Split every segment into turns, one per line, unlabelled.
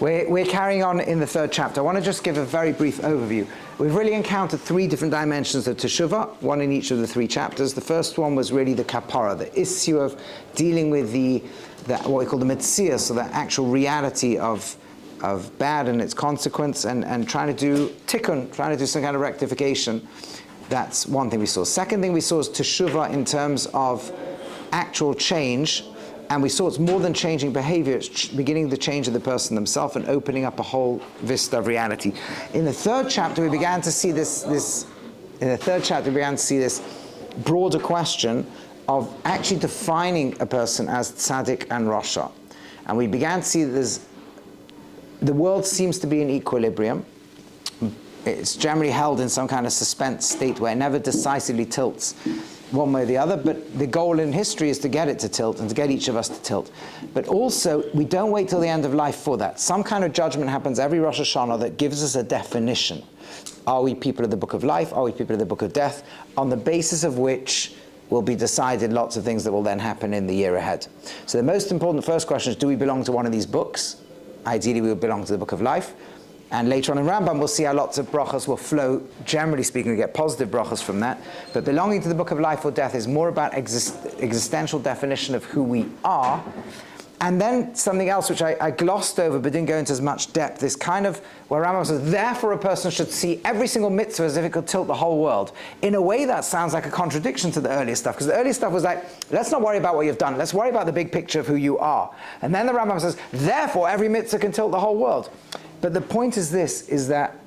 We're carrying on in the third chapter. I want to just give a very brief overview. We've really encountered three different dimensions of Teshuvah, one in each of the three chapters. The first one was really the kapara, the issue of dealing with the what we call the metzias, so the actual reality of bad and its consequence, and trying to do tikkun, trying to do some kind of rectification. That's one thing we saw. Second thing we saw is Teshuvah in terms of actual change. And we saw it's more than changing behavior, it's beginning the change of the person themselves and opening up a whole vista of reality. In the third chapter, we began to see this broader question of actually defining a person as tzaddik and rasha. And we began to see that the world seems to be in equilibrium. It's generally held in some kind of suspense state where it never decisively tilts one way or the other, but the goal in history is to get it to tilt and to get each of us to tilt. But also, we don't wait till the end of life for that. Some kind of judgment happens every Rosh Hashanah that gives us a definition. Are we people of the book of life? Are we people of the book of death? On the basis of which will be decided lots of things that will then happen in the year ahead. So the most important first question is, do we belong to one of these books? Ideally, we will belong to the book of life. And later on in Rambam, we'll see how lots of brachas will flow. Generally speaking, we get positive brachas from that. But belonging to the book of life or death is more about existential definition of who we are. And then something else which I glossed over but didn't go into as much depth, this kind of, where Rambam says, therefore a person should see every single mitzvah as if it could tilt the whole world. In a way, that sounds like a contradiction to the earlier stuff, because the earlier stuff was like, let's not worry about what you've done, let's worry about the big picture of who you are. And then the Rambam says, therefore every mitzvah can tilt the whole world. But the point is this, is that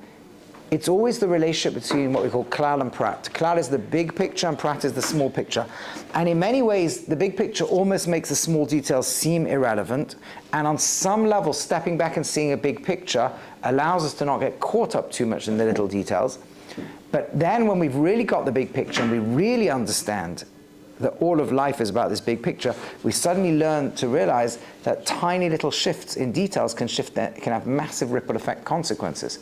it's always the relationship between what we call klal and prat. Klal is the big picture and prat is the small picture. And in many ways, the big picture almost makes the small details seem irrelevant. And on some level, stepping back and seeing a big picture allows us to not get caught up too much in the little details. But then when we've really got the big picture and we really understand that all of life is about this big picture, we suddenly learn to realize that tiny little shifts in details can have massive ripple effect consequences.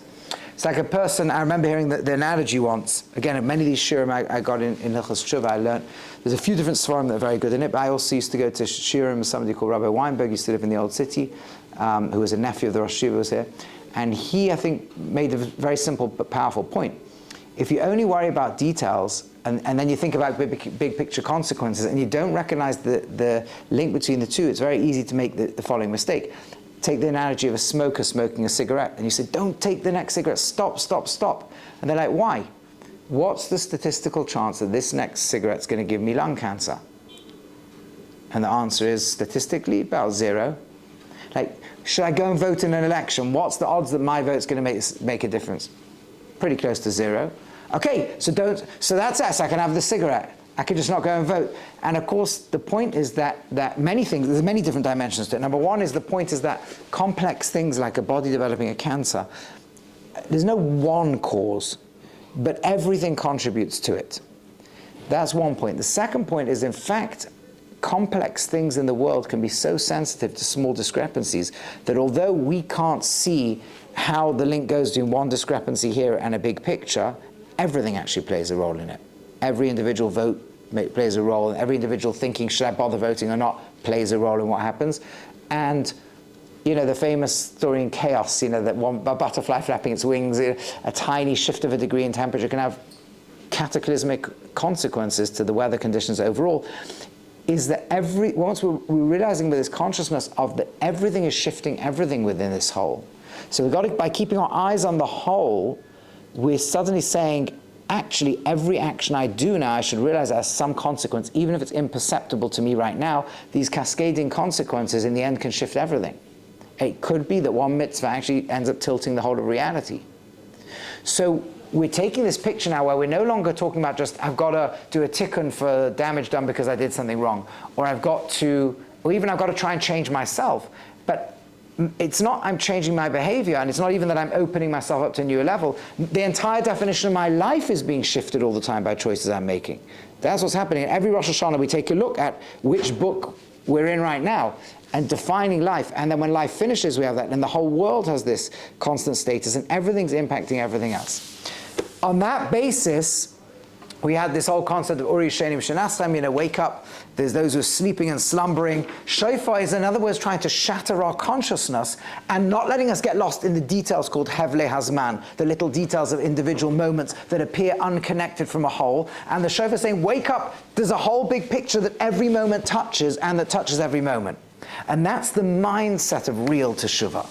It's like a person, I remember hearing the analogy once, again, many of these shiurim I got in Hilchos Teshuvah, I learned, there's a few different svarim that are very good in it, but I also used to go to shiurim with somebody called Rabbi Weinberg, used to live in the Old City, who was a nephew of the Rosh Yeshiva, was here, and he, I think, made a very simple but powerful point. If you only worry about details, and then you think about big picture consequences, and you don't recognize the link between the two, it's very easy to make the following mistake. Take the analogy of a smoker smoking a cigarette, and you say, don't take the next cigarette, stop, stop, stop. And they're like, why? What's the statistical chance that this next cigarette's going to give me lung cancer? And the answer is, statistically, about 0. Like, should I go and vote in an election? What's the odds that my vote's going to make a difference? Pretty close to 0. Okay, so that's us. I can have the cigarette. I can just not go and vote. And of course, the point is that many things, there's many different dimensions to it. Number one is the point is that complex things like a body developing a cancer, there's no one cause, but everything contributes to it. That's one point. The second point is, in fact, complex things in the world can be so sensitive to small discrepancies that although we can't see how the link goes between one discrepancy here and a big picture, everything actually plays a role in it. Every individual vote plays a role, and every individual thinking, should I bother voting or not, plays a role in what happens. And, the famous story in chaos, that a butterfly flapping its wings, a tiny shift of a degree in temperature can have cataclysmic consequences to the weather conditions overall, is that once we're realizing with this consciousness of that everything is shifting everything within this whole. So we've got to, by keeping our eyes on the whole, we're suddenly saying, actually, every action I do now, I should realize it has some consequence, even if it's imperceptible to me right now. These cascading consequences in the end can shift everything. It could be that one mitzvah actually ends up tilting the whole of reality. So we're taking this picture now where we're no longer talking about just, I've got to do a tikkun for damage done because I did something wrong, or I've got to try and change myself. But it's not I'm changing my behavior, and it's not even that I'm opening myself up to a newer level. The entire definition of my life is being shifted all the time by choices I'm making. That's what's happening. Every Rosh Hashanah, we take a look at which book we're in right now and defining life. And then when life finishes, we have that. And the whole world has this constant status, and everything's impacting everything else. On that basis, We had this whole concept of Uri Shenim Shenasram, wake up, there's those who are sleeping and slumbering. Shofar is, in other words, trying to shatter our consciousness and not letting us get lost in the details called Hevle Hazman, the little details of individual moments that appear unconnected from a whole. And the shofar is saying, wake up, there's a whole big picture that every moment touches and that touches every moment. And that's the mindset of real Teshuvah.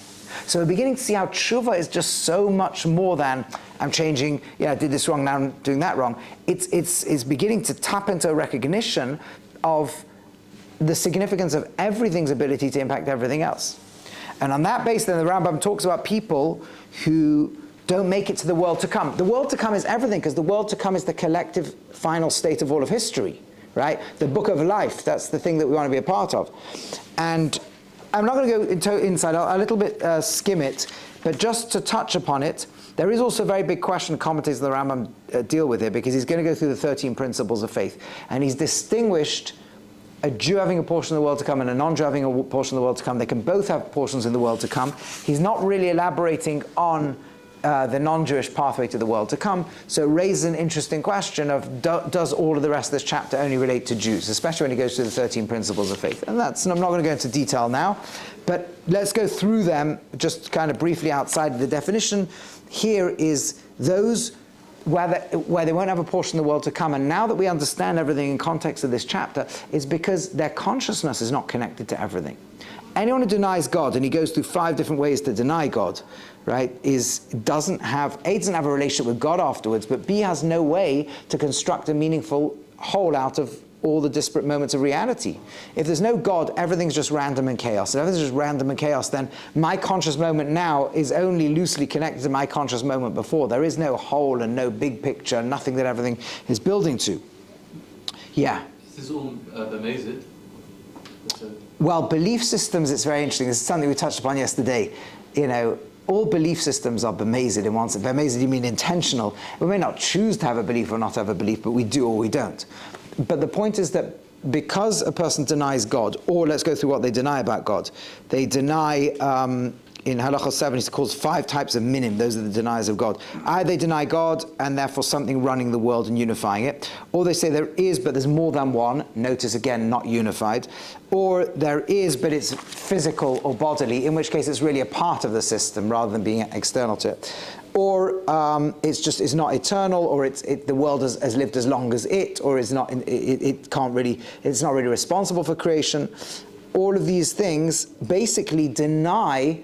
So we're beginning to see how Teshuvah is just so much more than, I'm changing, I did this wrong, now I'm doing that wrong. It's beginning to tap into a recognition of the significance of everything's ability to impact everything else. And on that basis, then the Rambam talks about people who don't make it to the world to come. The world to come is everything, because the world to come is the collective final state of all of history, right? The book of life, that's the thing that we want to be a part of. And I'm not going to go inside, I'll a little bit skim it, but just to touch upon it, there is also a very big question commentators of the Rambam deal with here, because he's going to go through the 13 principles of faith. And he's distinguished a Jew having a portion of the world to come and a non-Jew having a portion of the world to come. They can both have portions in the world to come. He's not really elaborating on the non-Jewish pathway to the world to come, so it raises an interesting question of does all of the rest of this chapter only relate to Jews, especially when he goes through the 13 principles of faith. And I'm not going to go into detail now, but let's go through them just kind of briefly outside the definition. Here is those where they won't have a portion of the world to come, and now that we understand everything in context of this chapter, is because their consciousness is not connected to everything. Anyone who denies God, and he goes through 5 different ways to deny God, right, doesn't have a relationship with God afterwards, but B, has no way to construct a meaningful whole out of all the disparate moments of reality. If there's no God, everything's just random and chaos. If everything's just random and chaos, then my conscious moment now is only loosely connected to my conscious moment before. There is no whole and no big picture, nothing that everything is building to. Yeah?
This is all bemazed.
Well, belief systems, it's very interesting. This is something we touched upon yesterday. All belief systems are bemazed in one sense. Bemazed, you mean intentional. We may not choose to have a belief or not have a belief, but we do or we don't. But the point is that because a person denies God, or let's go through what they deny about God. They deny, in Halacha 7, he calls 5 types of minim. Those are the deniers of God. Either they deny God and therefore something running the world and unifying it, or they say there is, but there's more than one. Notice again, not unified. Or there is, but it's physical or bodily, in which case it's really a part of the system rather than being external to it. Or it's not eternal, or the world has lived as long as it, or it's not really responsible for creation. All of these things basically deny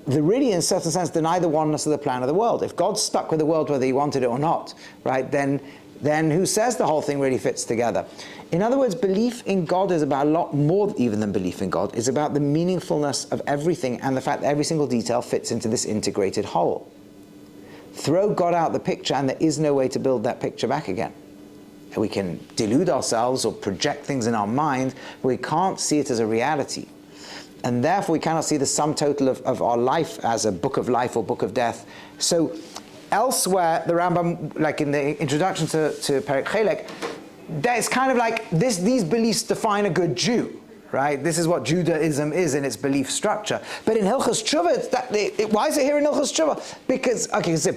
in a certain sense, deny the oneness of the plan of the world. If God's stuck with the world whether he wanted it or not, right, then who says the whole thing really fits together? In other words, belief in God is about a lot more even than belief in God. It's about the meaningfulness of everything and the fact that every single detail fits into this integrated whole. Throw God out the picture and there is no way to build that picture back again. We can delude ourselves or project things in our mind, but we can't see it as a reality. And therefore we cannot see the sum total of our life as a book of life or book of death. So elsewhere, the Rambam, like in the introduction to Perek Chelek, it's kind of like these beliefs define a good Jew. Right? This is what Judaism is in its belief structure. But in Hilchos Teshuvah, why is it here in Hilchos Teshuvah? Because,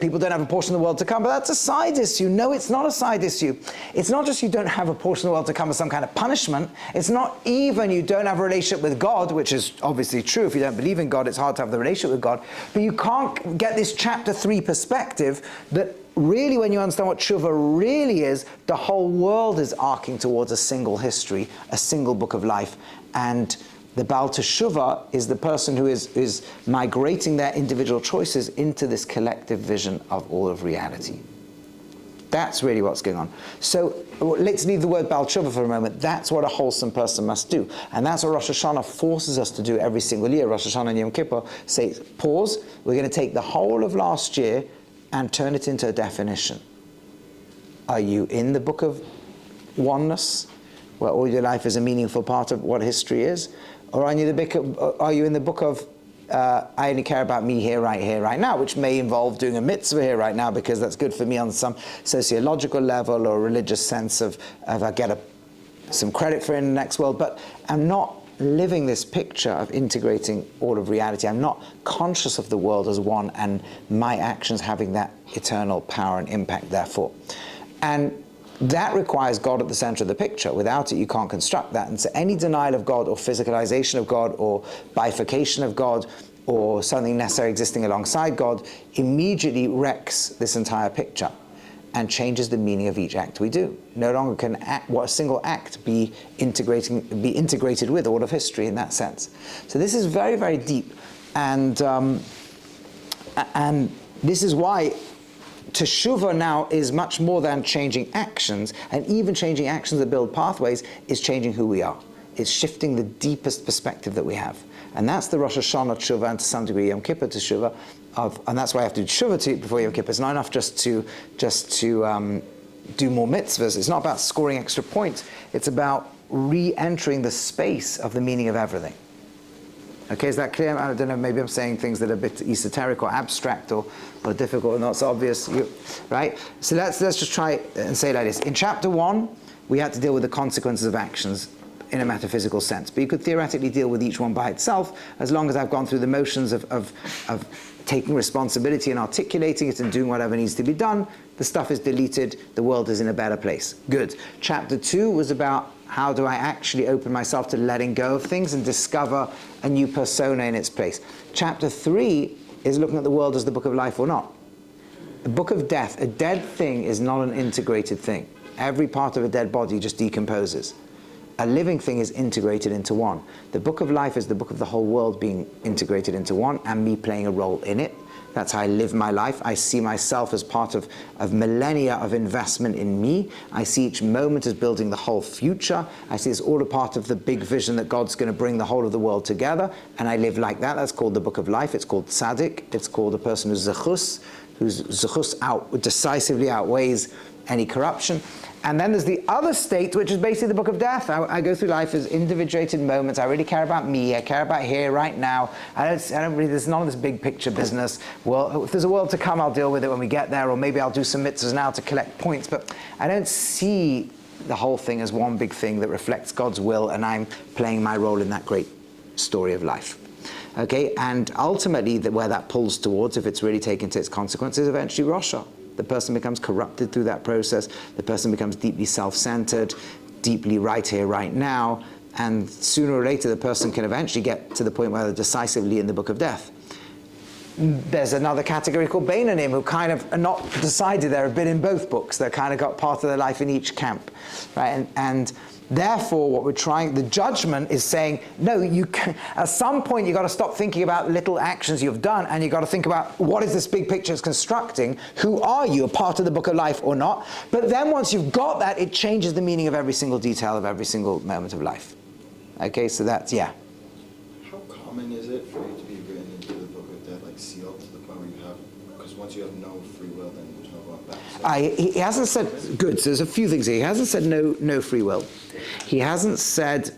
people don't have a portion of the world to come, but that's a side issue. No, it's not a side issue. It's not just you don't have a portion of the world to come as some kind of punishment. It's not even you don't have a relationship with God, which is obviously true. If you don't believe in God, it's hard to have the relationship with God. But you can't get this chapter 3 perspective that really, when you understand what Teshuvah really is, the whole world is arcing towards a single history, a single book of life. And the Baal Teshuvah is the person who is migrating their individual choices into this collective vision of all of reality. That's really what's going on. So let's leave the word Baal Teshuvah for a moment. That's what a wholesome person must do. And that's what Rosh Hashanah forces us to do every single year. Rosh Hashanah and Yom Kippur say, pause, we're going to take the whole of last year and turn it into a definition. Are you in the book of oneness, where all your life is a meaningful part of what history is? Or are you in the book of, I only care about me here, right now, which may involve doing a mitzvah here, right now, because that's good for me on some sociological level or religious sense of I get some credit for it in the next world, but I'm not living this picture of integrating all of reality. I'm not conscious of the world as one and my actions having that eternal power and impact, therefore. And that requires God at the center of the picture. Without it, you can't construct that. And so any denial of God or physicalization of God or bifurcation of God or something necessary existing alongside God immediately wrecks this entire picture and changes the meaning of each act we do. No longer can a single act be integrated with all of history in that sense. So this is very, very deep. And this is why Teshuvah now is much more than changing actions, and even changing actions that build pathways is changing who we are. It's shifting the deepest perspective that we have. And that's the Rosh Hashanah Teshuvah, and to some degree Yom Kippur Teshuvah, and that's why I have to do Teshuvah before Yom Kippur. It's not enough just to do more mitzvahs. It's not about scoring extra points. It's about re-entering the space of the meaning of everything. Okay, is that clear? I don't know, maybe I'm saying things that are a bit esoteric or abstract or difficult or not so obvious, right? So let's just try and say it like this. In chapter 1, we had to deal with the consequences of actions in a metaphysical sense. But you could theoretically deal with each one by itself, as long as I've gone through the motions of taking responsibility and articulating it and doing whatever needs to be done. The stuff is deleted, the world is in a better place. Good. Chapter 2 was about how do I actually open myself to letting go of things and discover a new persona in its place. Chapter 3 is looking at the world as the book of life or not. The book of death, a dead thing is not an integrated thing. Every part of a dead body just decomposes. A living thing is integrated into one. The book of life is the book of the whole world being integrated into one and me playing a role in it. That's how I live my life. I see myself as part of millennia of investment in me. I see each moment as building the whole future. I see it's all a part of the big vision that God's going to bring the whole of the world together, and I live like that. That's called the book of life. It's called tzaddik. It's called a person whose zechus decisively outweighs any corruption. And then there's the other state, which is basically the book of death. I go through life as individuated moments. I really care about me. I care about here, right now. I don't really, there's none of this big picture business. Well, if there's a world to come, I'll deal with it when we get there, or maybe I'll do some mitzvahs now to collect points. But I don't see the whole thing as one big thing that reflects God's will, and I'm playing my role in that great story of life. Okay, and ultimately, where that pulls towards, if it's really taken to its consequences, eventually Rasha. The person becomes corrupted through that process. The person becomes deeply self-centered, deeply right here, right now. And sooner or later, the person can eventually get to the point where they're decisively in the book of death. There's another category called Beinanim, who kind of are not decided. They're a bit in both books. They're kind of got part of their life in each camp, right? And therefore, what we're trying, the judgment is saying, no, you can, at some point you've got to stop thinking about little actions you've done, and you've got to think about what is this big picture it's constructing, who are you, a part of the book of life or not? But then once you've got that, it changes the meaning of every single detail of every single moment of life. Okay, so that's, yeah.
How common is it for you to be written into the book of death, like sealed, to the point where you have, because once you have no free will, then there's no going back. So
He hasn't said, good, so there's a few things here. He hasn't said no free will. He hasn't said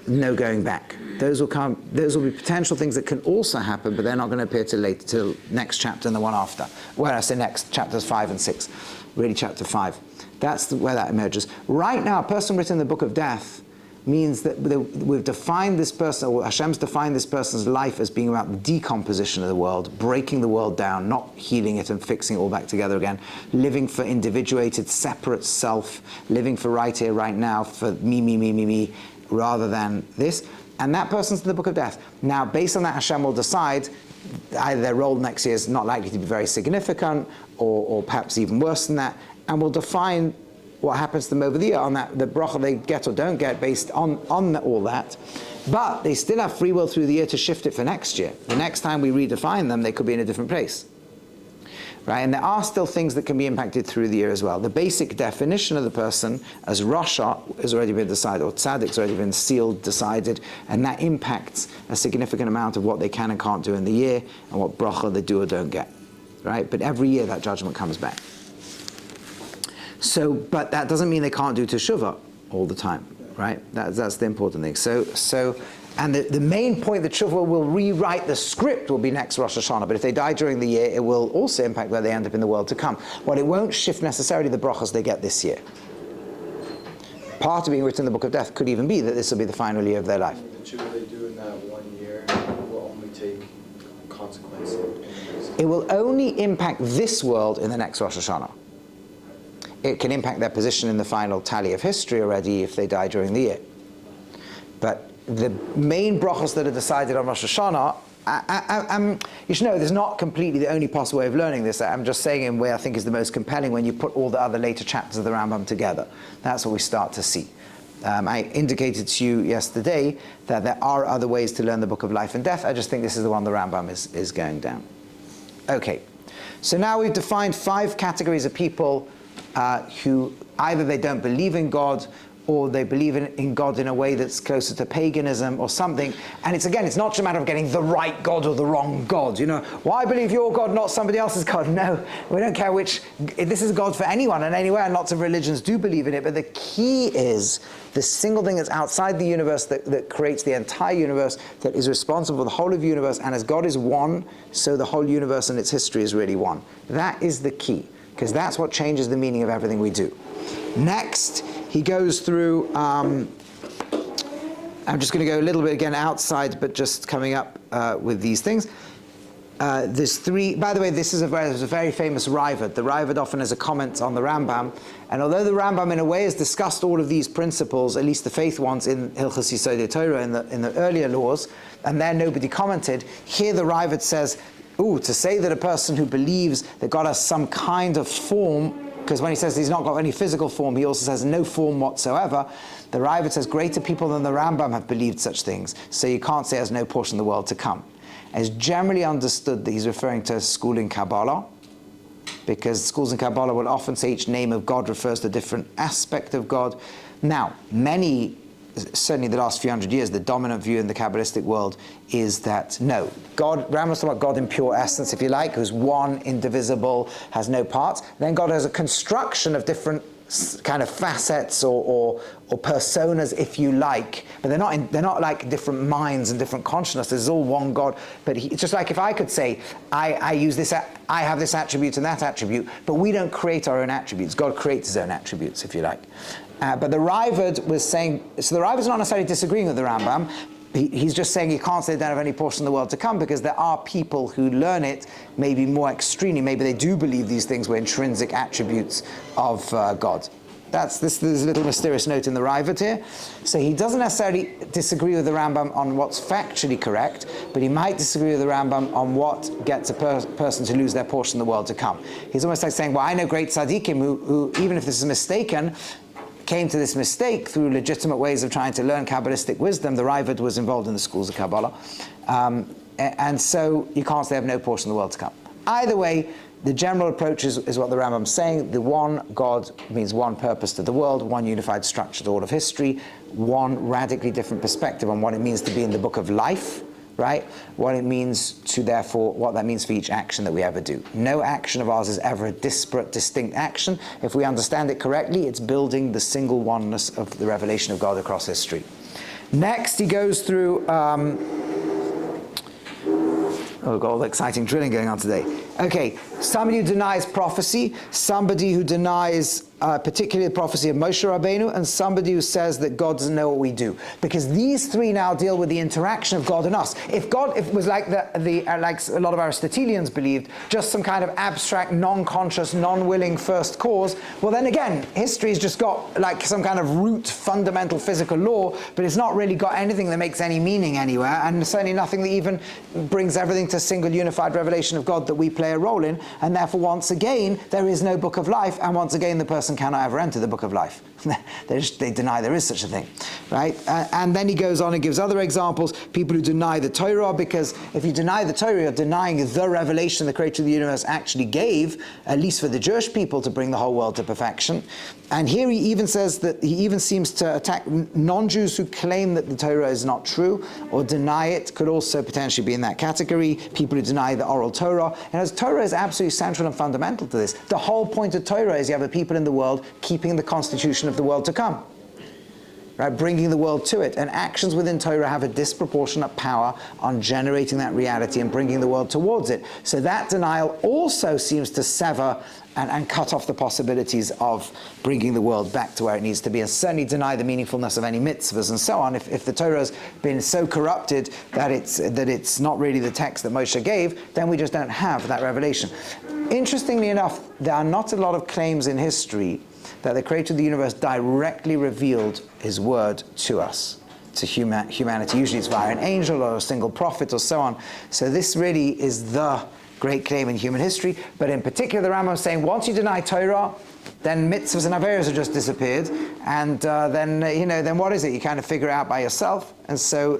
no going back. Those will be potential things that can also happen, but they're not going to appear till next chapter and the one after. When I say next, chapters 5 and 6, really chapter 5. That's where that emerges. Right now, a person written in the book of death means that we've defined this person, or Hashem's defined this person's life as being about the decomposition of the world, breaking the world down, not healing it and fixing it all back together again, living for individuated, separate self, living for right here, right now, for me, rather than this. And that person's in the book of death. Now, based on that, Hashem will decide either their role next year is not likely to be very significant, or perhaps even worse than that, and will define what happens to them over the year, on that, the bracha they get or don't get based on all that. But they still have free will through the year to shift it for next year. The next time we redefine them, they could be in a different place. Right? And there are still things that can be impacted through the year as well. The basic definition of the person as Rasha has already been decided, or Tzaddik has already been sealed, decided, and that impacts a significant amount of what they can and can't do in the year, and what bracha they do or don't get. Right? But every year that judgment comes back. So, but that doesn't mean they can't do Teshuvah all the time, right? That's the important thing. So, and the main point that Teshuvah will rewrite the script will be next Rosh Hashanah. But if they die during the year, it will also impact where they end up in the world to come. Well, it won't shift necessarily the brachas they get this year. Part of being written in the book of death could even be that this will be the final year of their life.
the Teshuvah they do in that 1 year will only take a consequence?
It will only impact this world in the next Rosh Hashanah. It can impact their position in the final tally of history already if they die during the year. But the main brachos that are decided on Rosh Hashanah, you should know this is not completely the only possible way of learning this. I'm just saying in a way I think is the most compelling when you put all the other later chapters of the Rambam together. That's what we start to see. I indicated to you yesterday that there are other ways to learn the Book of Life and Death. I just think this is the one the Rambam is going down. Okay, so now we've defined 5 categories of people who either they don't believe in God or they believe in God in a way that's closer to paganism or something. And it's not just a matter of getting the right God or the wrong God. You know, well, I believe your God, not somebody else's God. No, we don't care which. This is a God for anyone and anywhere, and lots of religions do believe in it. But the key is the single thing that's outside the universe that creates the entire universe, that is responsible for the whole of the universe. And as God is one, so the whole universe and its history is really one. That is the key, because that's what changes the meaning of everything we do. Next, he goes through, I'm just going to go a little bit again outside, but just coming up with these things. There's 3, by the way, this is a very famous Raavad. The Raavad often has a comment on the Rambam, and although the Rambam in a way has discussed all of these principles, at least the faith ones in Hilchos Yesodei Torah in the earlier laws, and there nobody commented, here the Raavad says, to say that a person who believes that God has some kind of form, because when he says he's not got any physical form, he also says no form whatsoever. The Raavad says greater people than the Rambam have believed such things, so you can't say there's no portion of the world to come. It's generally understood that he's referring to a school in Kabbalah, because schools in Kabbalah will often say each name of God refers to a different aspect of God. Now, certainly the last few hundred years, the dominant view in the Kabbalistic world is that no, God, Rambam's talking about God in pure essence, if you like, who's one, indivisible, has no parts. Then God has a construction of different kind of facets or personas, if you like, but they're not like different minds and different consciousnesses. It's all one God. But it's just like if I could say, I use this, I have this attribute and that attribute, but we don't create our own attributes. God creates his own attributes, if you like. But the Raavad was saying, so the Raavad is not necessarily disagreeing with the Rambam. He's just saying you can't say they don't have any portion of the world to come, because there are people who learn it maybe more extremely. Maybe they do believe these things were intrinsic attributes of God. There's a little mysterious note in the Raavad here. So he doesn't necessarily disagree with the Rambam on what's factually correct, but he might disagree with the Rambam on what gets a person to lose their portion of the world to come. He's almost like saying, well, I know great tzaddikim who even if this is mistaken, came to this mistake through legitimate ways of trying to learn Kabbalistic wisdom. The Raavad was involved in the schools of Kabbalah. And so you can't say they have no portion of the world to come. Either way, the general approach is what the Rambam's saying. The one God means one purpose to the world, one unified structure to all of history, one radically different perspective on what it means to be in the book of life, right? What it means to, therefore, what that means for each action that we ever do. No action of ours is ever a disparate, distinct action. If we understand it correctly, it's building the single oneness of the revelation of God across history. Next, he goes through, we've got all the exciting drilling going on today. Okay, somebody who denies prophecy, somebody who denies particularly the prophecy of Moshe Rabbeinu, and somebody who says that God doesn't know what we do. Because these 3 now deal with the interaction of God and us. If it was like like a lot of Aristotelians believed, just some kind of abstract, non-conscious, non-willing first cause, well then again, history's just got like some kind of root fundamental physical law, but it's not really got anything that makes any meaning anywhere, and certainly nothing that even brings everything to a single unified revelation of God that we play a role in, and therefore once again, there is no book of life, and once again the person cannot ever enter the book of life. They deny there is such a thing, right? And then he goes on and gives other examples, people who deny the Torah, because if you deny the Torah, you're denying the revelation the creator of the universe actually gave, at least for the Jewish people, to bring the whole world to perfection. And here he even says that he even seems to attack non-Jews who claim that the Torah is not true or deny it, could also potentially be in that category. People who deny the oral Torah. And as Torah is absolutely central and fundamental to this. The whole point of Torah is you have a people in the world keeping the constitution of the world to come. right, bringing the world to it. And actions within Torah have a disproportionate power on generating that reality and bringing the world towards it. So that denial also seems to sever and cut off the possibilities of bringing the world back to where it needs to be, and certainly deny the meaningfulness of any mitzvahs and so on. If the Torah has been so corrupted that it's not really the text that Moshe gave, then we just don't have that revelation. Interestingly enough, there are not a lot of claims in history that the creator of the universe directly revealed his word to us, to humanity. Usually it's via an angel or a single prophet or so on. So this really is the great claim in human history. But in particular, the Rambam is saying, once you deny Torah, then mitzvahs and averos have just disappeared, and then what is it? You kind of figure it out by yourself. And so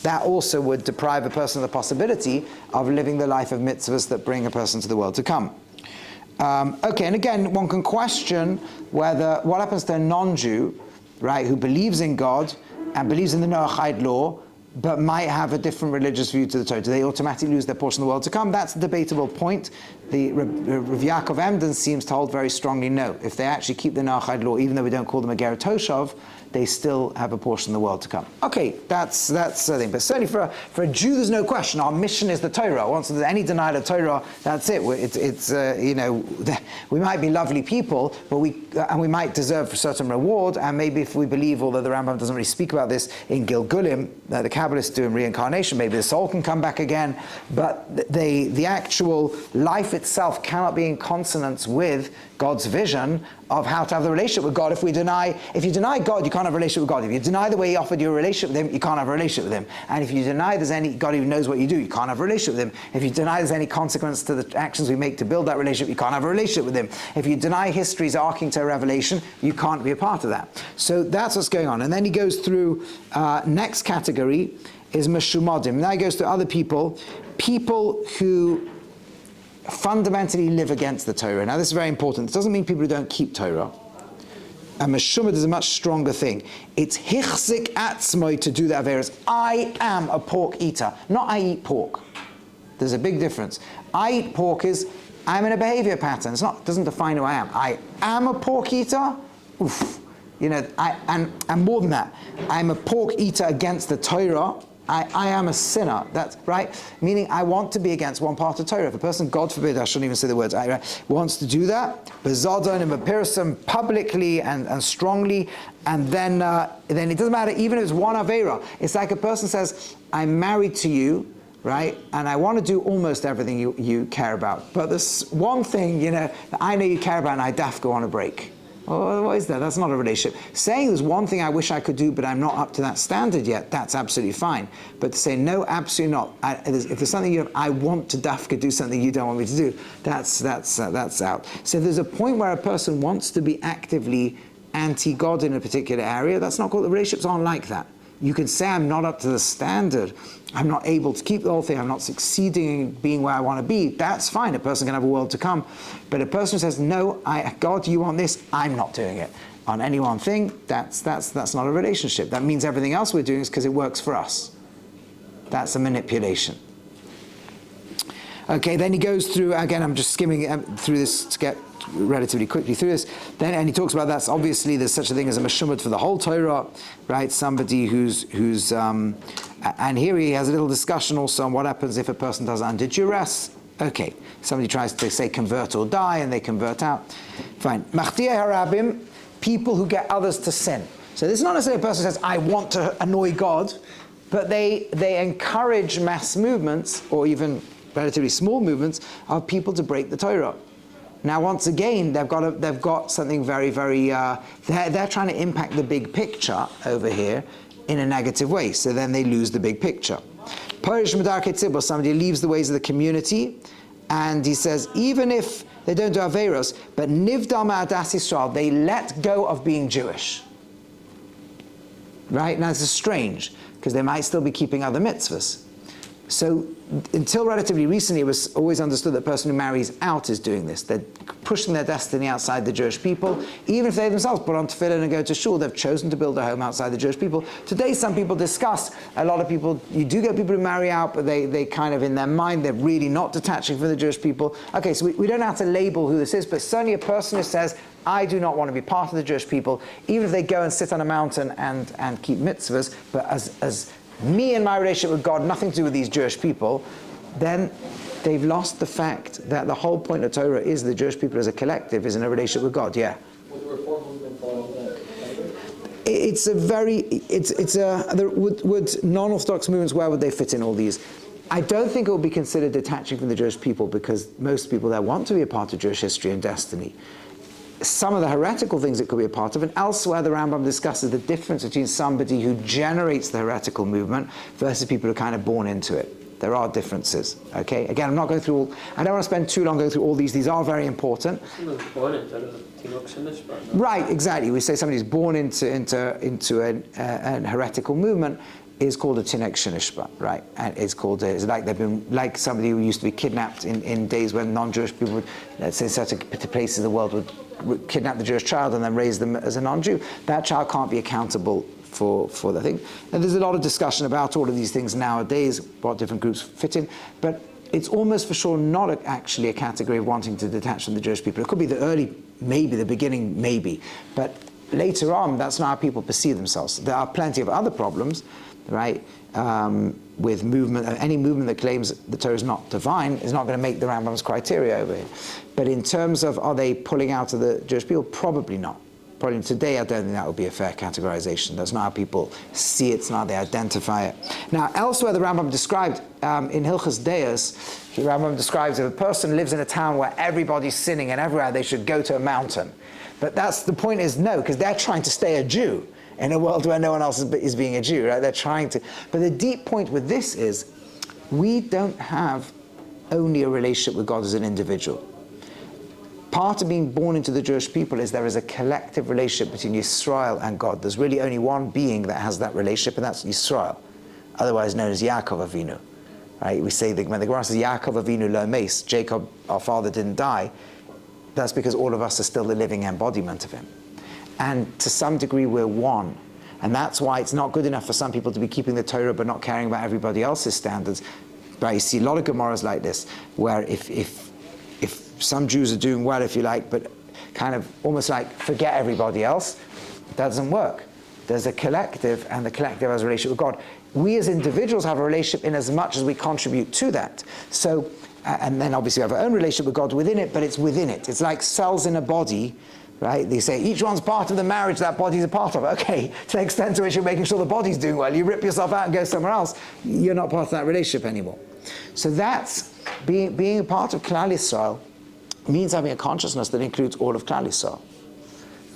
that also would deprive a person of the possibility of living the life of mitzvahs that bring a person to the world to come. Okay, and again, one can question what happens to a non-Jew, right, who believes in God and believes in the Noahide law, but might have a different religious view to the Torah. Do they automatically lose their portion of the world to come? That's a debatable point. The Rav Yaakov Emden seems to hold very strongly no. If they actually keep the Noahide law, even though we don't call them a ger toshav, they still have a portion of the world to come. Okay, that's the thing. But certainly for a Jew, there's no question. Our mission is the Torah. Once there's any denial of Torah, that's it. We might be lovely people, but we might deserve a certain reward. And maybe if we believe, although the Rambam doesn't really speak about this in Gilgulim, the Kabbalists do in reincarnation, maybe the soul can come back again. But the actual life itself cannot be in consonance with God's vision of how to have the relationship with God. If you deny God, you can't have a relationship with God. If you deny the way He offered you a relationship with Him, you can't have a relationship with Him. And if you deny there's any God even knows what you do, you can't have a relationship with Him. If you deny there's any consequence to the actions we make to build that relationship, you can't have a relationship with Him. If you deny history's arcing to a revelation, you can't be a part of that. So that's what's going on. And then he goes through, next category is Meshumadim. Now he goes to other people who fundamentally live against the Torah. Now this is very important. It doesn't mean people who don't keep Torah. And Meshumad is a much stronger thing. It's hichzik atzmoi to do the averos. I am a pork eater, not I eat pork. There's a big difference. I eat pork is I'm in a behavior pattern. It doesn't define who I am. I am a pork eater. Oof. And more than that, I'm a pork eater against the Torah. I am a sinner, that's right, meaning I want to be against one part of Torah. If a person, God forbid, I shouldn't even say the words, wants to do that, bezadon and bepirsum, publicly and strongly, and then it doesn't matter, even if it's one avera. It's like a person says, I'm married to you, right, and I want to do almost everything you care about, but there's one thing, that I know you care about and I dafka want to break. Well, what is that? That's not a relationship. Saying there's one thing I wish I could do, but I'm not up to that standard yet, that's absolutely fine. But to say, no, absolutely not. If there's something I want to dafka do something you don't want me to do, that's out. So if there's a point where a person wants to be actively anti-God in a particular area, that's not called, the relationships aren't like that. You can say I'm not up to the standard, I'm not able to keep the whole thing, I'm not succeeding in being where I want to be. That's fine, a person can have a world to come. But a person who says, no, God, you want this, I'm not doing it. On any one thing, that's not a relationship. That means everything else we're doing is because it works for us. That's a manipulation. Okay, then he goes through, again, I'm just skimming through this to get relatively quickly through this. And he talks about that's obviously there's such a thing as a meshumad for the whole Torah, right? Somebody who's and here he has a little discussion also on what happens if a person does under duress. Okay, somebody tries to say convert or die, and they convert out. Fine. Machtieh harabim, people who get others to sin. So this is not necessarily a person who says, I want to annoy God, but they encourage mass movements, or even relatively small movements, of people to break the Torah. Now, once again, they've got something very, very. They're trying to impact the big picture over here in a negative way. So then they lose the big picture. Parish Medarke Tzibur, somebody leaves the ways of the community, and he says even if they don't do averos, but nivdal ma'adas Yisrael, they let go of being Jewish. Right now, this is strange because they might still be keeping other mitzvahs. So until relatively recently, it was always understood that the person who marries out is doing this. They're pushing their destiny outside the Jewish people. Even if they themselves put on tefillin and go to shul, they've chosen to build a home outside the Jewish people. Today, some people discuss, a lot of people, you do get people who marry out, but they kind of, in their mind, they're really not detaching from the Jewish people. Okay, so we don't have to label who this is, but certainly a person who says, I do not want to be part of the Jewish people, even if they go and sit on a mountain and keep mitzvahs, but as me and my relationship with God, nothing to do with these Jewish people, then they've lost the fact that the whole point of Torah is the Jewish people as a collective is in a relationship with God. Yeah.
Would the Reform movement fall into that category?
Would non-Orthodox movements, where would they fit in all these? I don't think it will be considered detaching from the Jewish people, because most people there want to be a part of Jewish history and destiny. Some of the heretical things it could be a part of, and elsewhere the Rambam discusses the difference between somebody who generates the heretical movement versus people who are kind of born into it. There are differences, okay? Again, I'm not going through all, I don't want to spend too long going through all these. These are very important. Right, exactly. We say somebody's born into an heretical movement is called a tinek shenishba, right? And it's called, it's like they've been, like somebody who used to be kidnapped in days when non-Jewish people would, let's say certain places in the world would kidnap the Jewish child and then raise them as a non-Jew. That child can't be accountable for the thing. And there's a lot of discussion about all of these things nowadays, what different groups fit in, but it's almost for sure not actually a category of wanting to detach from the Jewish people. It could be the early, maybe, the beginning, maybe, but later on, that's not how people perceive themselves. There are plenty of other problems, right, with movement. Any movement that claims the Torah is not divine is not going to make the Rambam's criteria over here. But in terms of, are they pulling out of the Jewish people? Probably not. Probably today, I don't think that would be a fair categorization. That's not how people see it, it's not how they identify it. Now, elsewhere the Rambam described, in Hilchos Deos, the Rambam describes if a person lives in a town where everybody's sinning and everywhere, they should go to a mountain. But the point is no, because they're trying to stay a Jew in a world where no one else is being a Jew, right? They're trying to. But the deep point with this is, we don't have only a relationship with God as an individual. Part of being born into the Jewish people is there is a collective relationship between Yisrael and God. There's really only one being that has that relationship, and that's Yisrael, otherwise known as Yaakov Avinu. Right? We say that when the Gemara says Yaakov Avinu lo meis, Jacob, our father, didn't die, that's because all of us are still the living embodiment of him. And to some degree we're one. And that's why it's not good enough for some people to be keeping the Torah but not caring about everybody else's standards. But you see a lot of Gemaras like this, where if some Jews are doing well, if you like, but kind of almost like forget everybody else, that doesn't work. There's a collective, and the collective has a relationship with God. We as individuals have a relationship in as much as we contribute to that. So, and then obviously we have our own relationship with God within it, but it's within it. It's like cells in a body, right? They say each one's part of the marriage that body's a part of. Okay, to the extent to which you're making sure the body's doing well, you rip yourself out and go somewhere else, you're not part of that relationship anymore. So that's being a part of Klal Yisrael means having a consciousness that includes all of Klal Yisrael.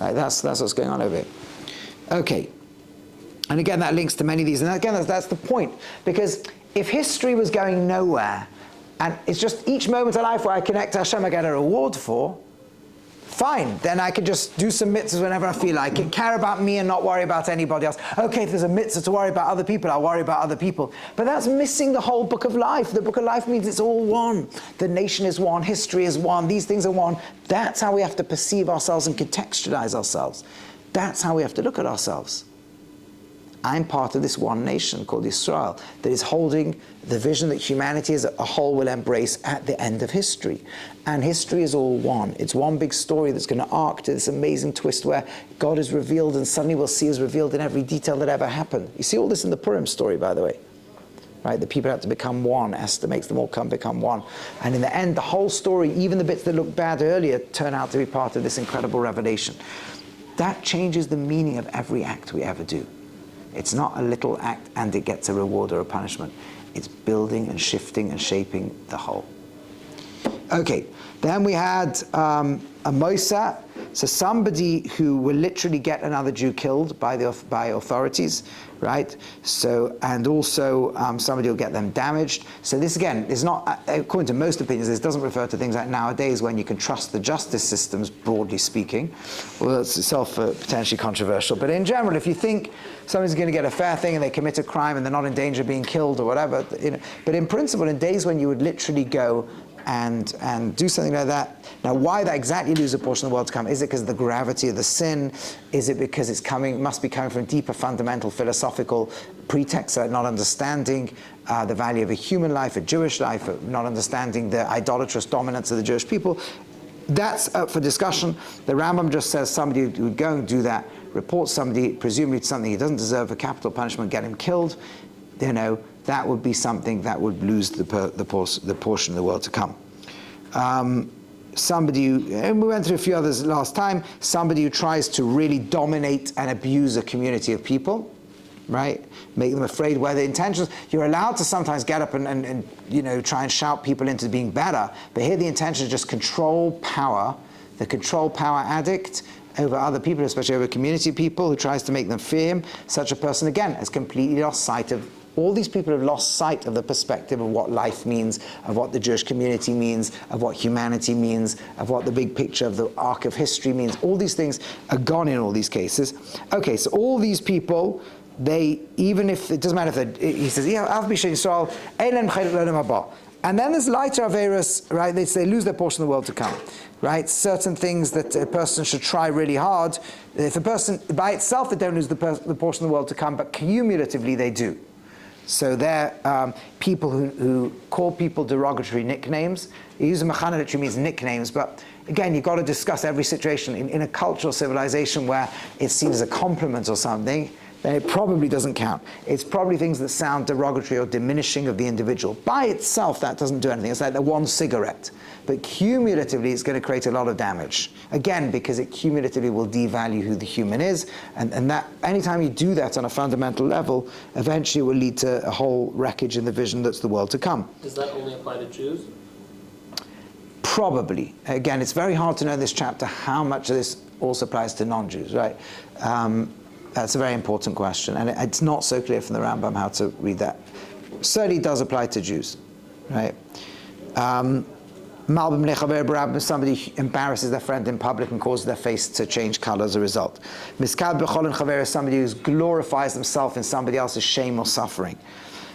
Right? That's what's going on over here. Okay. And again, that links to many of these. And again, that's the point. Because if history was going nowhere, and it's just each moment of life where I connect to Hashem I get a reward for, fine, then I can just do some mitzvahs whenever I feel like it, care about me and not worry about anybody else. Okay, if there's a mitzvah to worry about other people, I'll worry about other people. But that's missing the whole book of life. The book of life means it's all one. The nation is one, history is one, these things are one. That's how we have to perceive ourselves and contextualize ourselves. That's how we have to look at ourselves. I'm part of this one nation called Israel that is holding the vision that humanity as a whole will embrace at the end of history. And history is all one. It's one big story that's going to arc to this amazing twist where God is revealed and suddenly we'll see is revealed in every detail that ever happened. You see all this in the Purim story, by the way. Right? The people had to become one. Esther makes them all become one. And in the end, the whole story, even the bits that looked bad earlier, turn out to be part of this incredible revelation. That changes the meaning of every act we ever do. It's not a little act and it gets a reward or a punishment. It's building and shifting and shaping the whole. Okay, then we had a Moisa, so somebody who will literally get another Jew killed by authorities, right? So, and also somebody will get them damaged. So this again is not, according to most opinions, this doesn't refer to things like nowadays when you can trust the justice systems, broadly speaking. Well, it's itself potentially controversial. But in general, if you think somebody's going to get a fair thing and they commit a crime and they're not in danger of being killed or whatever, but in principle, in days when you would literally go and do something like that. Now, why that exactly lose a portion of the world to come? Is it because of the gravity of the sin? Is it because must be coming from deeper fundamental philosophical pretexts, like not understanding the value of a human life, a Jewish life, not understanding the idolatrous dominance of the Jewish people? that's up for discussion. The Rambam just says somebody who would go and do that, report somebody, presumably to something he doesn't deserve, a capital punishment, get him killed, that would be something that would lose the portion of the world to come. Somebody who, and we went through a few others last time, somebody who tries to really dominate and abuse a community of people, right? Make them afraid, where the intentions, you're allowed to sometimes get up and try and shout people into being better, but here the intention is just control power, the control power addict over other people, especially over community people, who tries to make them fear him. Such a person, again, has completely lost sight of, all these people have lost sight of the perspective of what life means, of what the Jewish community means, of what humanity means, of what the big picture of the arc of history means. All these things are gone in all these cases. Okay, so all these people, they, even if, it doesn't matter if he says, and then there's lighter Averis, right? They lose their portion of the world to come, right? Certain things that a person should try really hard. If a person, by itself, they don't lose the portion of the world to come, but cumulatively they do. So they're people who call people derogatory nicknames. You use a machana literally means nicknames, but again, you've got to discuss every situation. In a cultural civilization where it's seen as a compliment or something, then it probably doesn't count. It's probably things that sound derogatory or diminishing of the individual. By itself, that doesn't do anything. It's like the one cigarette. But cumulatively, it's going to create a lot of damage. Again, because it cumulatively will devalue who the human is. And that, anytime you do that on a fundamental level, eventually it will lead to a whole wreckage in the vision that's the world to come.
Does that only apply to Jews?
Probably. Again, it's very hard to know in this chapter how much of this also applies to non-Jews, right? That's a very important question, and it's not so clear from the Rambam how to read that. Certainly does apply to Jews, right? Somebody embarrasses their friend in public and causes their face to change color as a result. Miskad b'chol and chaver is somebody who glorifies themselves in somebody else's shame or suffering.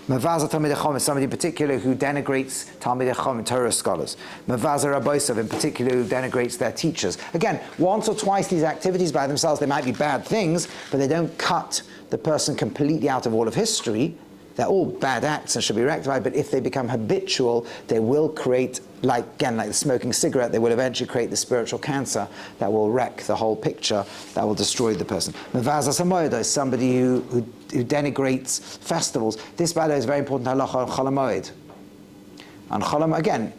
Mavaza Talmidei Chacham is somebody in particular who denigrates Talmidei Chacham, Torah scholars. Mavaza Rabbosav in particular who denigrates their teachers. Again, once or twice these activities by themselves, they might be bad things, but they don't cut the person completely out of all of history. They're all bad acts and should be rectified, but if they become habitual, they will create, like the smoking cigarette, they will eventually create the spiritual cancer that will wreck the whole picture, that will destroy the person. Mavaza Samoyeda is somebody who denigrates festivals. This, by the way, is very important halacha on Chol HaMoed. On Chol HaMoed, again,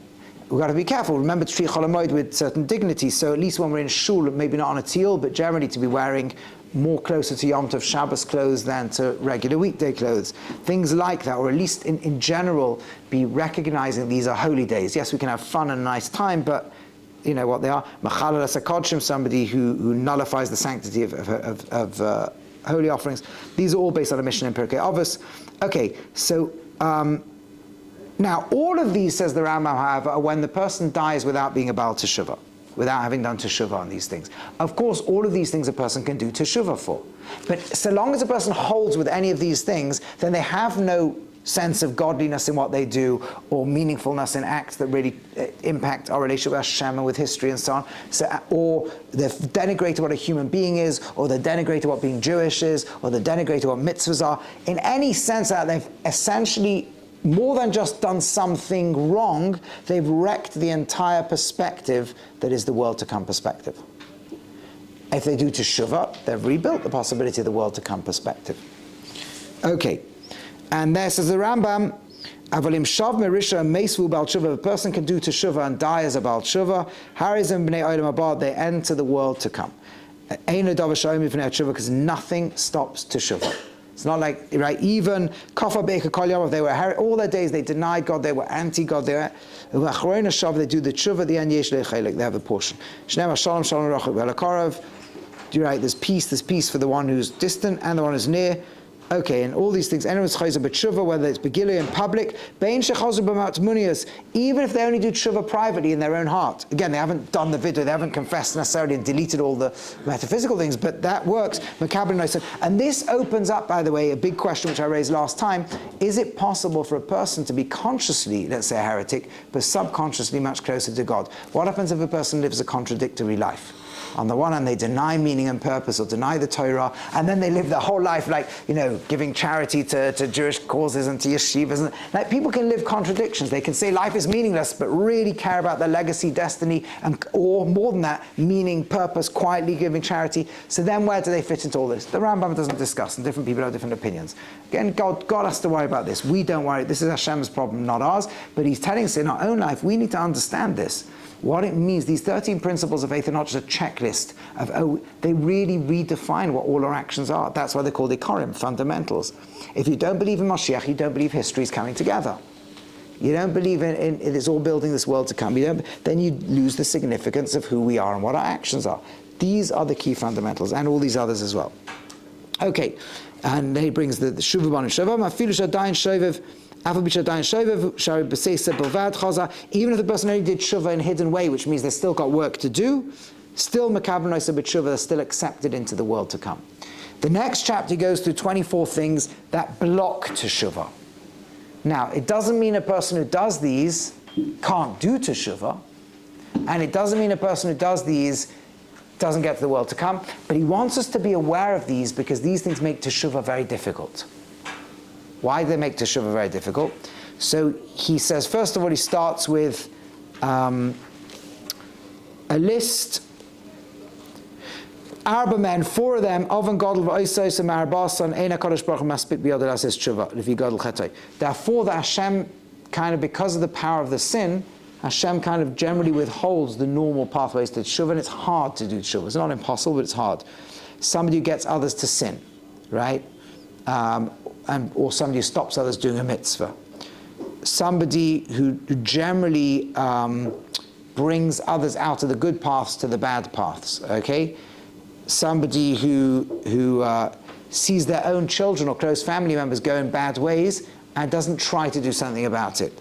we've got to be careful. Remember to treat Chol HaMoed with certain dignity, so at least when we're in shul, maybe not on a teal, but generally to be wearing more closer to Yom Tov Shabbos clothes than to regular weekday clothes. Things like that, or at least in general, be recognizing these are holy days. Yes, we can have fun and a nice time, but you know what they are. Machalal HaSakodshim, somebody who nullifies the sanctity of holy offerings. These are all based on a mission in Pirkei Avos. Okay, so now all of these, says the Rambam, however, are when the person dies without being a Baal Teshuvah, without having done Teshuvah on these things. Of course, all of these things a person can do Teshuvah for. But so long as a person holds with any of these things, then they have no sense of godliness in what they do, or meaningfulness in acts that really impact our relationship with Hashem and with history and so on. So, or they've denigrated what a human being is, or they've denigrated what being Jewish is, or they've denigrated what mitzvahs are. In any sense that they've essentially, more than just done something wrong, they've wrecked the entire perspective that is the world to come perspective. If they do Teshuvah, they've rebuilt the possibility of the world to come perspective. Okay, and there says the Rambam, Avalim Shav Merisha Meisvu Baal Teshuvah, a person can do Teshuvah and die as a Baal Teshuvah, Harizim B'nei Olam Haba, they enter the world to come. Eino Davar Shoyim B'nei Teshuvah, because nothing stops Teshuvah. It's not like, right, even Kafar Be'eka Kol Yom, they were, all their days they denied God, they were anti-God, they were, they do the tshuva, the end yesh lechelik, they have a portion. Shnei Shalom Shalom Rachel Velakarav, right, there's peace for the one who's distant and the one who's near. Okay, and all these things, anyone's chayzer b'tshuva, whether it's begilui in public, bein shechazu b'matmunias, even if they only do tshuva privately in their own heart. Again, they haven't done the video, they haven't confessed necessarily and deleted all the metaphysical things, but that works. And this opens up, by the way, a big question which I raised last time. Is it possible for a person to be consciously, let's say, a heretic, but subconsciously much closer to God? What happens if a person lives a contradictory life? On the one hand, they deny meaning and purpose or deny the Torah, and then they live their whole life like, giving charity to Jewish causes and to yeshivas. And, like, people can live contradictions. They can say life is meaningless, but really care about their legacy, destiny, or more than that, meaning, purpose, quietly giving charity. So then where do they fit into all this? The Rambam doesn't discuss, and different people have different opinions. Again, God has to worry about this. We don't worry. This is Hashem's problem, not ours. But He's telling us in our own life, we need to understand this. What it means, these 13 principles of faith are not just a checklist of, they really redefine what all our actions are. That's why they're called ikorim, fundamentals. If you don't believe in Mashiach, you don't believe history is coming together. You don't believe in it's all building this world to come. Then you lose the significance of who we are and what our actions are. These are the key fundamentals, and all these others as well. Okay, and then he brings the Shuvah and Shuvah, Mafilu Shadayin Shovev, even if the person only did Shuvah in a hidden way, which means they've still got work to do, still Mekabel Noisa B'Teshuvah, they're still accepted into the world to come. The next chapter goes through 24 things that block Teshuvah. Now, it doesn't mean a person who does these can't do Teshuvah, and it doesn't mean a person who does these doesn't get to the world to come, but he wants us to be aware of these because these things make Teshuvah very difficult. Why do they make Teshuvah very difficult? So he says, first of all, he starts with a list. Arba men, 4 of them, Oven Godel v'Oisos and Marabasan, Eina Kodesh Baruch Maspik B'Yodel Ases Teshuvah, Levi Godel Chetay. There are 4 that Hashem kind of, because of the power of the sin, Hashem kind of generally withholds the normal pathways to Teshuvah, and it's hard to do Teshuvah. It's not impossible, but it's hard. Somebody who gets others to sin, right? Or somebody who stops others doing a mitzvah. Somebody who generally brings others out of the good paths to the bad paths, okay? Somebody who sees their own children or close family members go in bad ways and doesn't try to do something about it.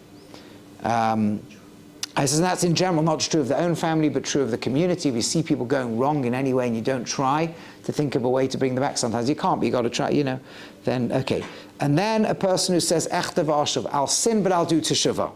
I says that's in general not just true of their own family, but true of the community. If you see people going wrong in any way and you don't try to think of a way to bring them back, sometimes you can't, but you've got to try, then okay. And then a person who says, Echta v'ashuv, I'll sin, but I'll do teshuvah.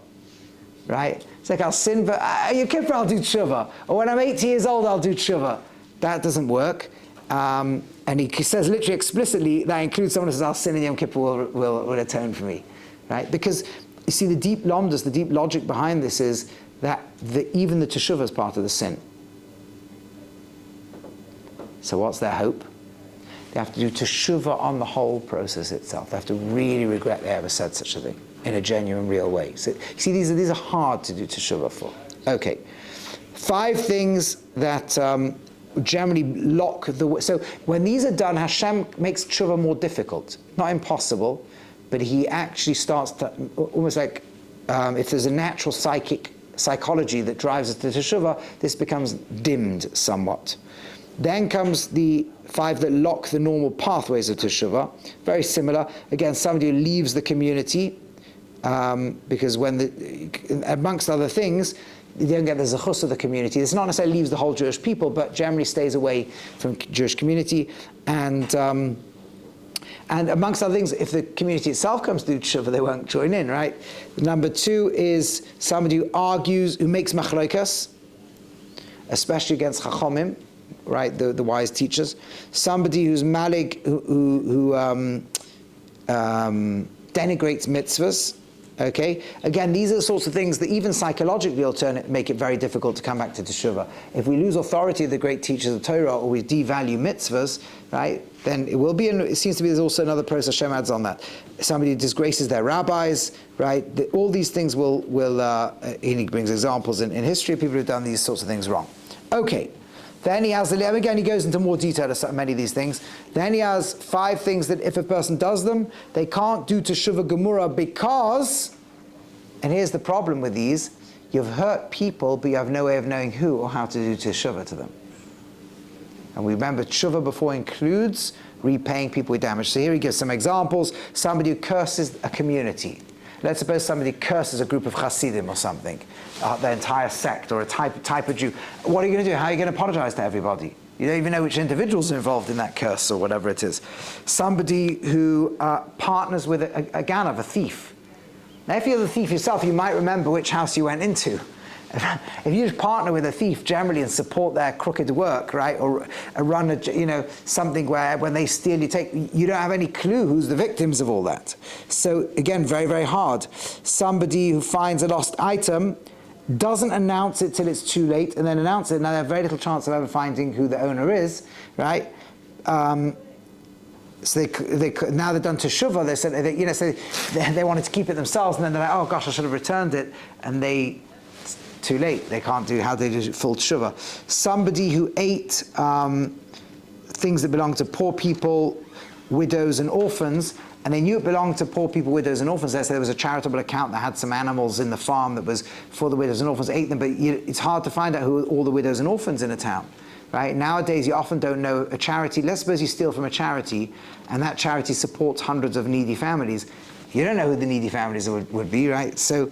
Right? It's like, I'll sin, but Yom Kippur, I'll do teshuvah. Or when I'm 80 years old, I'll do teshuvah. That doesn't work. And he says literally explicitly, that includes someone who says, I'll sin and Yom Kippur will atone for me. Right? Because you see, the deep lomdas, the deep logic behind this is that even the teshuvah is part of the sin. So what's their hope? They have to do teshuvah on the whole process itself. They have to really regret they ever said such a thing in a genuine, real way. So you see, these are hard to do teshuvah for. Okay, 5 things that generally lock the way. So when these are done, Hashem makes teshuvah more difficult, not impossible, but He actually starts to almost like if there's a natural psychology that drives us to teshuvah, this becomes dimmed somewhat. Then comes the 5 that lock the normal pathways of teshuvah. Very similar. Again, somebody who leaves the community, because amongst other things, you don't get the zechus of the community. It's not necessarily leaves the whole Jewish people, but generally stays away from Jewish community. And amongst other things, if the community itself comes to do teshuvah, they won't join in, right? Number 2 is somebody who argues, who makes machlokas, especially against chachomim, right, the wise teachers. Somebody who's malig, who denigrates mitzvahs. Okay, again, these are the sorts of things that even psychologically will make it very difficult to come back to teshuvah. If we lose authority of the great teachers of Torah, or we devalue mitzvahs, right, then it seems to be there's also another process Hashem adds on that. Somebody who disgraces their rabbis, right, all these things will he brings examples in history of people who've done these sorts of things wrong. Okay. Then he has, again, he goes into more detail of many of these things. Then he has 5 things that if a person does them, they can't do teshuvah gemura because, and here's the problem with these, you've hurt people, but you have no way of knowing who or how to do teshuvah to them. And we remember teshuvah before includes repaying people with damage. So here he gives some examples. Somebody who curses a community. Let's suppose somebody curses a group of Hasidim or something, their entire sect or a type of Jew. What are you going to do? How are you going to apologize to everybody? You don't even know which individuals are involved in that curse or whatever it is. Somebody who partners with a ganav, a thief. Now, if you're the thief yourself, you might remember which house you went into. If you just partner with a thief generally and support their crooked work, right, or run something where when they steal, you don't have any clue who's the victims of all that. So again, very, very hard. Somebody who finds a lost item doesn't announce it till it's too late, and then announce it. Now they have very little chance of ever finding who the owner is, right? So now they've done Teshuva. They said, they wanted to keep it themselves, and then they're like, oh gosh, I should have returned it, and it's too late. They can't do how they do full Teshuva. Somebody who ate things that belong to poor people, widows, and orphans, and they knew it belonged to poor people, widows, and orphans. They said there was a charitable account that had some animals in the farm that was for the widows and orphans. Ate them, but it's hard to find out who are all the widows and orphans in a town. Right? Nowadays, you often don't know a charity. Let's suppose you steal from a charity, and that charity supports hundreds of needy families. You don't know who the needy families would be, right? So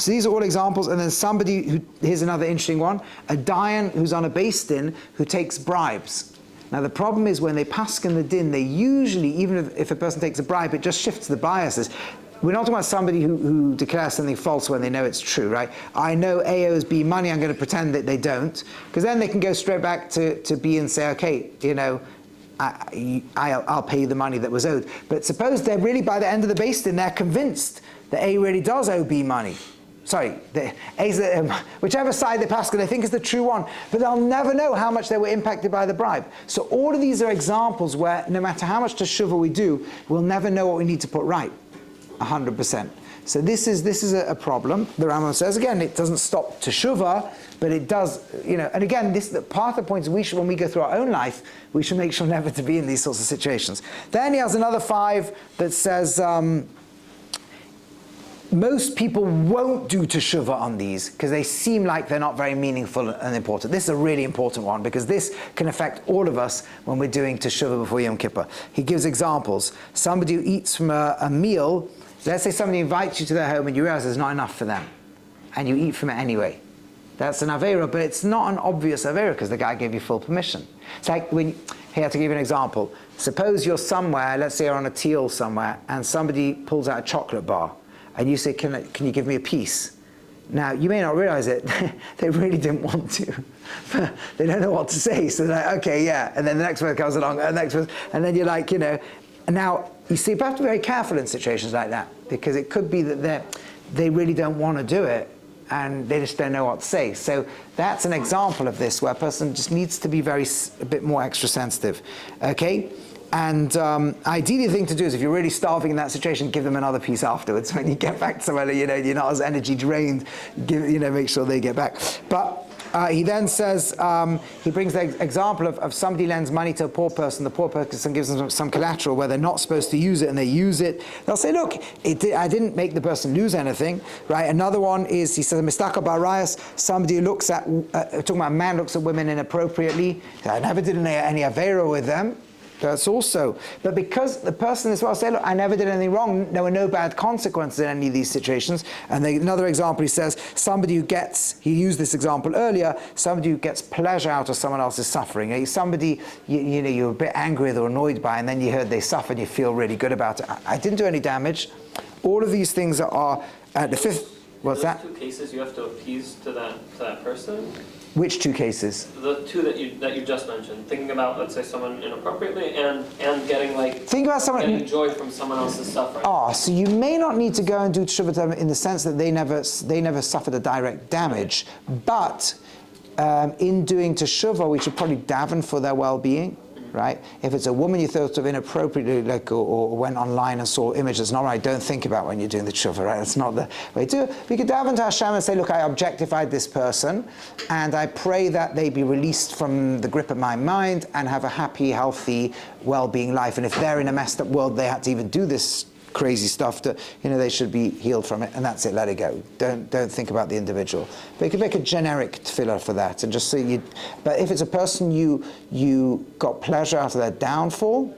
these are all examples. And then somebody who, here's another interesting one, a dayan who's on a beis din who takes bribes. Now the problem is when they paskin the din, they usually, even if a person takes a bribe, it just shifts the biases. We're not talking about somebody who declares something false when they know it's true, right? I know A owes B money, I'm going to pretend that they don't, because then they can go straight back to B and say, okay, I'll pay you the money that was owed. But suppose they're really, by the end of the beis din, they're convinced that A really does owe B money. Sorry, whichever side they pass, they think is the true one, but they'll never know how much they were impacted by the bribe. So all of these are examples where no matter how much teshuva we do, we'll never know what we need to put right. 100%. So this is a problem. The Rambam says again, it doesn't stop teshuva, but it does, And again, part of the point is when we go through our own life, we should make sure never to be in these sorts of situations. Then he has another 5 that says most people won't do teshuva on these because they seem like they're not very meaningful and important. This is a really important one because this can affect all of us when we're doing teshuva before Yom Kippur. He gives examples. Somebody who eats from a meal. Let's say somebody invites you to their home and you realize there's not enough for them, and you eat from it anyway. That's an avera, but it's not an obvious avera because the guy gave you full permission. It's like here to give you an example. Suppose you're somewhere, let's say you're on a teal somewhere, and somebody pulls out a chocolate bar, and you say, can you give me a piece? Now, you may not realize it, they really didn't want to. They don't know what to say, so they're like, okay, yeah. And then the next one comes along, and the next one, and then you're like, and now, you see, you have to be very careful in situations like that, because it could be that they really don't want to do it, and they just don't know what to say. So that's an example of this, where a person just needs to be a bit more extra sensitive, okay? And ideally, the thing to do is, if you're really starving in that situation, give them another piece afterwards. When you get back to somewhere, you're not as energy drained, make sure they get back. But he then says, he brings the example of somebody lends money to a poor person, the poor person gives them some collateral where they're not supposed to use it, and they use it. They'll say, look, I didn't make the person lose anything, right? Another one is, he says, mistaka barayas, somebody who looks at, talking about a man looks at women inappropriately. I never did any avera with them. That's also, but because the person as well say, look, I never did anything wrong, there were no bad consequences in any of these situations. And another example, he says, somebody who he used this example earlier, somebody who gets pleasure out of someone else's suffering. Somebody, you're a bit angry or annoyed by, and then you heard they suffer and you feel really good about it. I didn't do any damage. All of these things are, the 5th, what's that?
Those 2 cases you have to appease to that person?
Which 2 cases?
The 2 that you just mentioned. Thinking about, let's say, someone inappropriately and getting getting joy from someone else's suffering.
So you may not need to go and do teshuva in the sense that they never suffered a direct damage, but in doing teshuva, we should probably daven for their well-being. Right? If it's a woman you thought of inappropriately, or went online and saw images that's not right, don't think about when you're doing the teshuva, right? That's not the way to do it. We could daven to Hashem and say, look, I objectified this person, and I pray that they be released from the grip of my mind and have a happy, healthy, well-being life. And if they're in a messed up world, they had to even do this crazy stuff, they should be healed from it, and that's it, let it go. Don't think about the individual. But you could make a generic tefillah for that, and just say but if it's a person you got pleasure out of their downfall,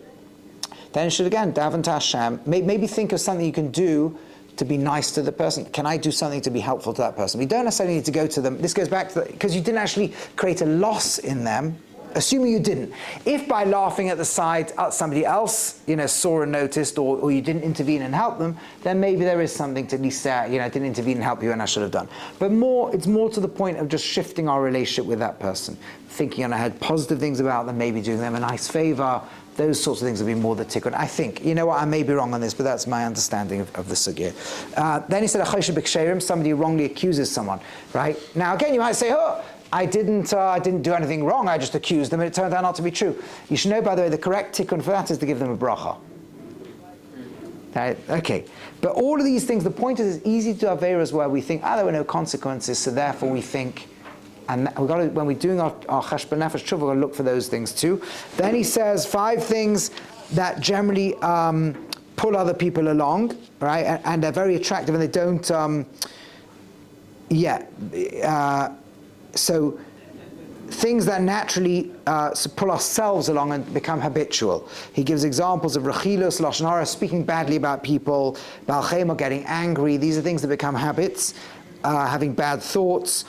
then you should again daven to Hashem. Maybe think of something you can do to be nice to the person. Can I do something to be helpful to that person? We don't necessarily need to go to them. This goes back to because you didn't actually create a loss in them. assuming you didn't. If by laughing at the side somebody else, saw and noticed, or you didn't intervene and help them, then maybe there is something to at least say, I didn't intervene and help you and I should have done. But it's more to the point of just shifting our relationship with that person, thinking I had positive things about them, maybe doing them a nice favor. Those sorts of things would be more the tikkun. I think, I may be wrong on this, but that's my understanding of the sugya. Then he said, somebody who wrongly accuses someone, right? Now again, you might say, I didn't do anything wrong, I just accused them and it turned out not to be true. You should know, by the way, the correct tikkun for that is to give them a bracha. Okay, but all of these things, the point is it's easy to do averas where we think, there were no consequences, so therefore we think, and when we're doing our cheshbon nefesh tshuva, we're going to look for those things too. Then he says 5 things that generally pull other people along, right? And they're very attractive, and they don't. So things that naturally pull ourselves along and become habitual. He gives examples of rechilus, lashon hara, speaking badly about people, balchema, getting angry. These are things that become habits. Having bad thoughts.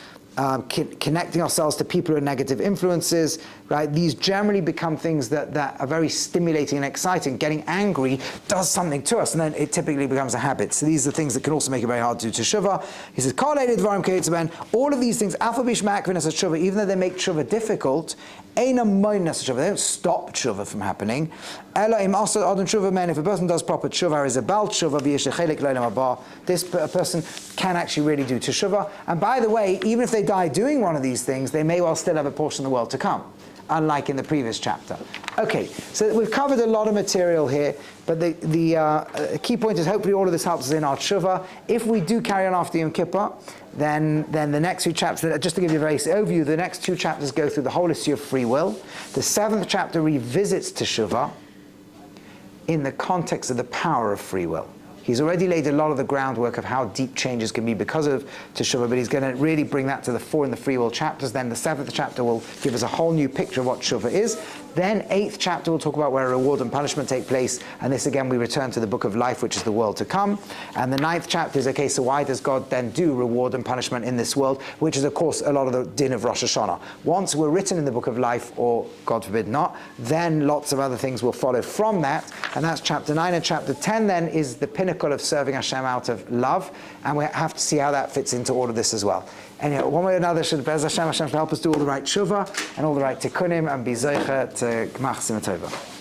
Connecting ourselves to people who are negative influences, right? These generally become things that are very stimulating and exciting. Getting angry does something to us, and then it typically becomes a habit. So these are things that can also make it very hard to do teshuva. He says, all of these things, even though they make teshuva difficult, they don't stop teshuva from happening. If a person does proper teshuva, is a bal teshuva, this person can actually really do teshuva. And by the way, even if they die doing one of these things, they may well still have a portion of the world to come, unlike in the previous chapter. Okay, so we've covered a lot of material here, but the key point is hopefully all of this helps us in our teshuva. If we do carry on after Yom Kippur, then the next 2 chapters, just to give you a very overview, the next 2 chapters go through the whole issue of free will. The 7th chapter revisits teshuva in the context of the power of free will. He's already laid a lot of the groundwork of how deep changes can be because of Teshuva, but he's going to really bring that to the fore in the free will chapters. Then the 7th chapter will give us a whole new picture of what Teshuva is. Then 8th chapter will talk about where reward and punishment take place, and this again we return to the book of life, which is the world to come. And the 9th chapter is, okay, so why does God then do reward and punishment in this world, which is of course a lot of the din of Rosh Hashanah. Once we're written in the book of life, or God forbid not, then lots of other things will follow from that, and that's chapter 9. And chapter 10 then is the pinnacle of serving Hashem out of love, and we have to see how that fits into all of this as well. Anyhow, one way or another, Hashem should help us do all the right tshuva and all the right tikkunim and be zeicha to gmach simah tova.